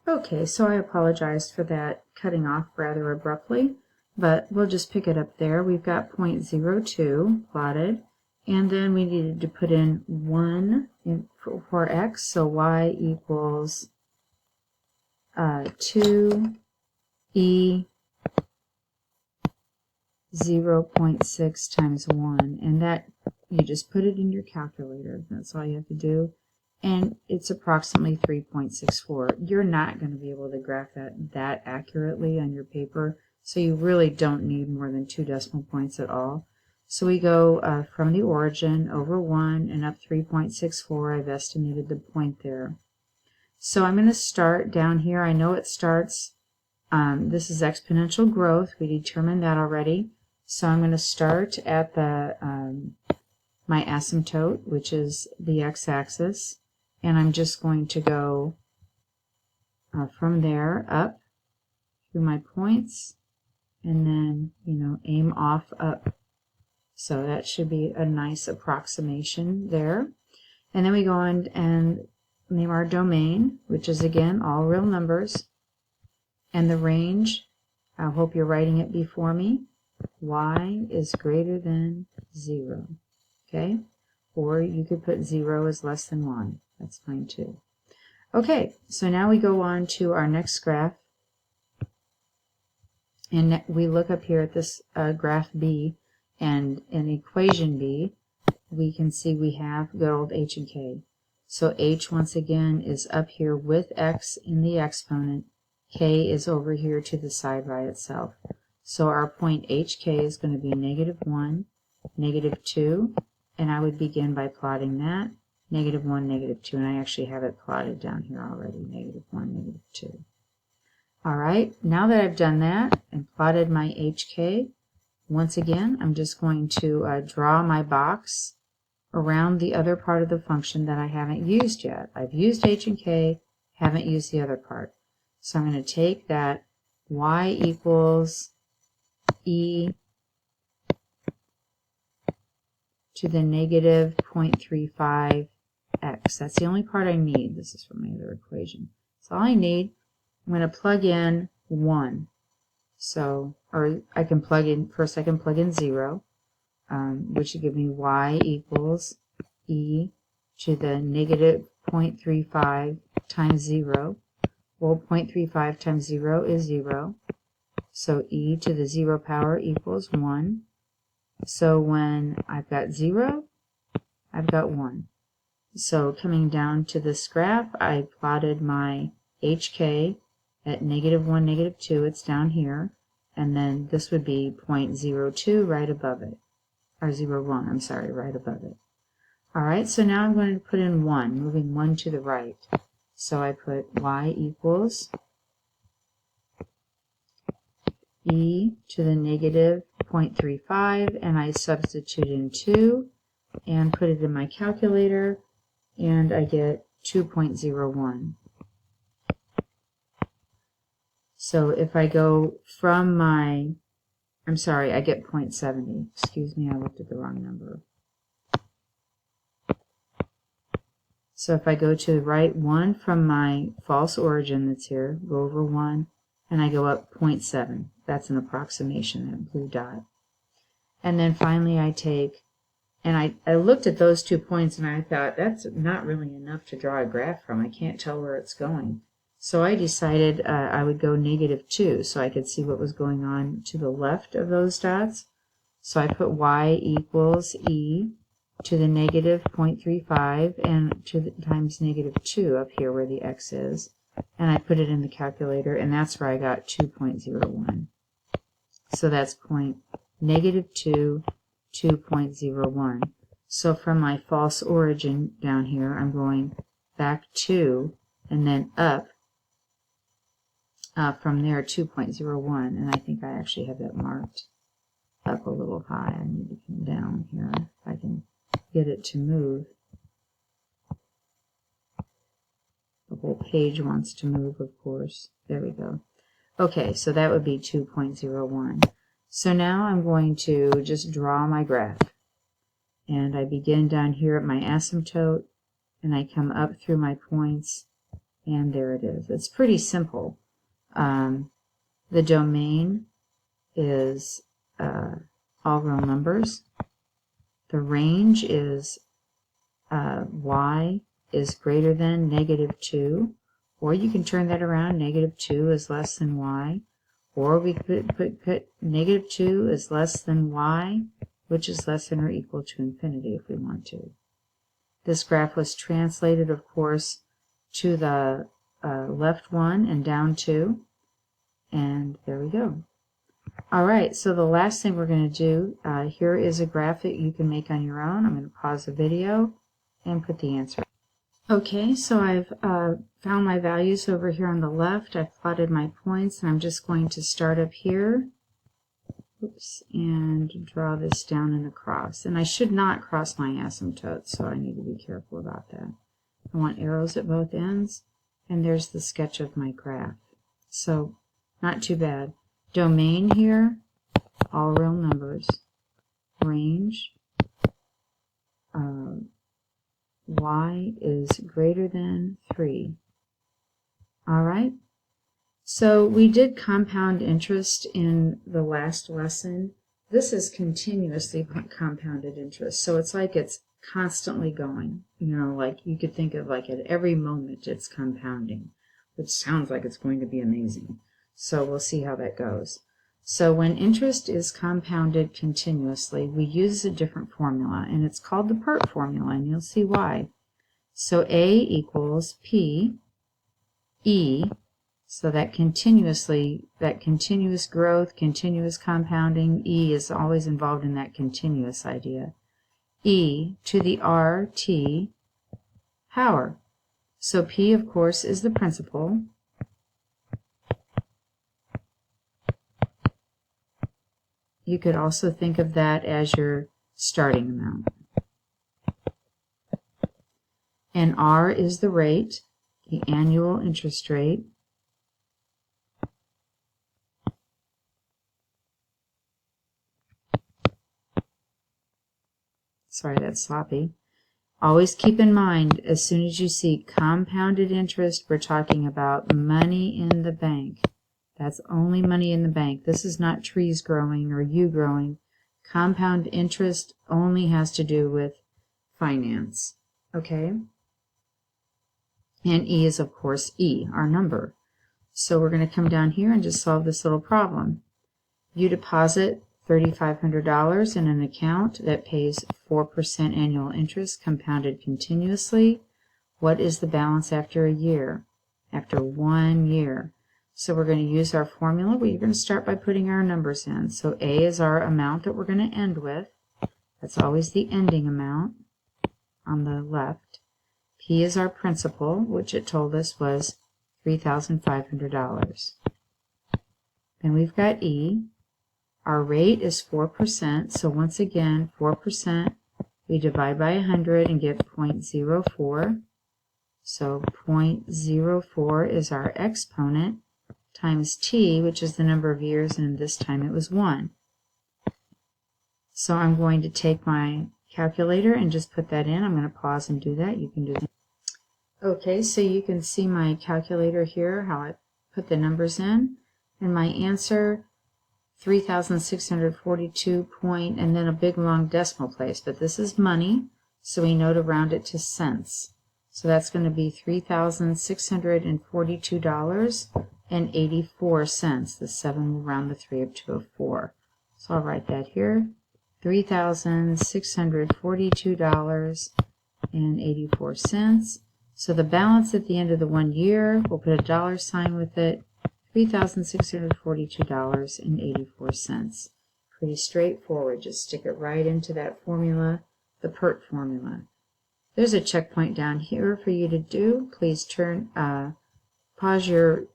Okay, so I apologize for that cutting off rather abruptly, but we'll just pick it up there. We've got 0.02 plotted, and then we needed to put in 1 for x, so y equals 2e 0.6 times 1, and that you just put it in your calculator. That's all you have to do. And it's approximately 3.64. You're not going to be able to graph that accurately on your paper, so you really don't need more than 2 decimal points at all. So we go from the origin over 1 and up 3.64. I've estimated the point there. So I'm going to start down here. I know it starts, this is exponential growth. We determined that already. So I'm going to start at the my asymptote, which is the x-axis. And I'm just going to go from there up through my points and then, aim off up. So that should be a nice approximation there. And then we go on and name our domain, which is again all real numbers. And the range, I hope you're writing it before me, y is greater than 0. Okay? Or you could put 0 is less than 1. That's fine too. Okay, so now we go on to our next graph. And we look up here at this graph B, and in equation B, we can see we have good old h and k. So h, once again, is up here with x in the exponent. K is over here to the side by itself. So our point hk is going to be -1, -2, and I would begin by plotting that. -1, -2, and I actually have it plotted down here already, -1, -2. All right, now that I've done that and plotted my hk, once again, I'm just going to draw my box around the other part of the function that I haven't used yet. I've used h and k, haven't used the other part. So I'm going to take that y equals e to the -0.35 x. That's the only part I need. This is from my other equation. So all I need, I'm going to plug in 1. So, or I can plug in, first I can plug in 0, which would give me y equals e to the -0.35 times 0. Well, 0.35 times 0 is 0. So e to the 0 power equals 1. So when I've got 0, I've got 1. So coming down to this graph, I plotted my hk at -1, -2. It's down here. And then this would be 0.02 right above it. Or 0.1, I'm sorry, right above it. All right, so now I'm going to put in 1, moving 1 to the right. So I put y equals e to the -0.35, and I substitute in 2 and put it in my calculator, and I get 2.01. So if I go from my, I'm sorry, I get 0.70. Excuse me, I looked at the wrong number. So if I go to the right 1 from my false origin that's here, go over 1, and I go up 0.7. That's an approximation, that blue dot. And then finally I take, and I looked at those 2 points and I thought, that's not really enough to draw a graph from. I can't tell where it's going. So I decided I would go -2 so I could see what was going on to the left of those dots. So I put y equals e to the -0.35 and to the times -2 up here where the x is. And I put it in the calculator, and that's where I got 2.01. So that's -2, 2.01. So from my false origin down here, I'm going back 2 and then up from there 2.01, and I think I actually have that marked up a little high. I need to come down here if I can get it to move. The whole page wants to move, of course. There we go. Okay, so that would be 2.01. So now I'm going to just draw my graph. And I begin down here at my asymptote, and I come up through my points, And there it is. It's pretty simple. The domain is all real numbers. The range is y is greater than -2, or you can turn that around, -2 is less than y, or we could put -2 is less than y, which is less than or equal to infinity if we want to. This graph was translated, of course, to the left 1 and down 2, and there we go. All right, so the last thing we're going to do, here is a graph that you can make on your own. I'm going to pause the video and put the answer. Okay, so I've found my values over here on the left. I've plotted my points, and I'm just going to start up here. Oops, and draw this down and across. And I should not cross my asymptotes, so I need to be careful about that. I want arrows at both ends, and there's the sketch of my graph. So, not too bad. Domain here, all real numbers. Range, y is greater than 3. All right. So we did compound interest in the last lesson. This is continuously compounded interest. So it's like it's constantly going. You know, like you could think of like at every moment it's compounding, which sounds like it's going to be amazing. So we'll see how that goes. So when interest is compounded continuously, we use a different formula, and it's called the PERT formula, and you'll see why. So A equals P E. So that continuous growth, continuous compounding, E is always involved in that continuous idea. E to the RT power. So P, of course, is the principal. You could also think of that as your starting amount. And R is the rate, the annual interest rate. Sorry, that's sloppy. Always keep in mind, as soon as you see compounded interest, we're talking about money in the bank. That's only money in the bank. This is not trees growing or you growing. Compound interest only has to do with finance. Okay? And E is, of course, E, our number. So we're going to come down here and just solve this little problem. You deposit $3,500 in an account that pays 4% annual interest compounded continuously. What is the balance after a year? After 1 year. So we're going to use our formula. We're going to start by putting our numbers in. So A is our amount that we're going to end with. That's always the ending amount on the left. P is our principal, which it told us was $3,500. Then we've got E. Our rate is 4%. So once again, 4%, we divide by 100 and get 0.04. So 0.04 is our exponent, times t, which is the number of years, and this time it was 1. So I'm going to take my calculator and just put that in. I'm going to pause and do that. You can do that. Okay, so you can see my calculator here, how I put the numbers in, and my answer, 3,642 point, and then a big long decimal place, but this is money, so we know to round it to cents. So that's going to be $3,642.84. The 7 will round the 3 up to a 4. So I'll write that here, $3,642.84. So the balance at the end of the 1 year, we'll put a dollar sign with it, $3,642.84. Pretty straightforward. Just stick it right into that formula, the PERT formula. There's a checkpoint down here for you to do. Please pause your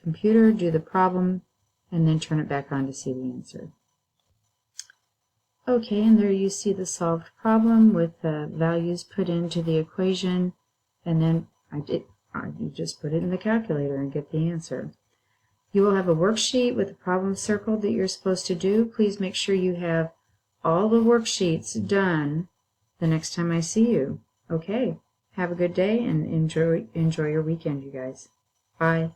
computer, do the problem, and then turn it back on to see the answer. Okay, and there you see the solved problem with the values put into the equation, and then you just put it in the calculator and get the answer. You will have a worksheet with a problem circled that you're supposed to do. Please make sure you have all the worksheets done the next time I see you. Okay. Have a good day and enjoy your weekend, you guys. Bye.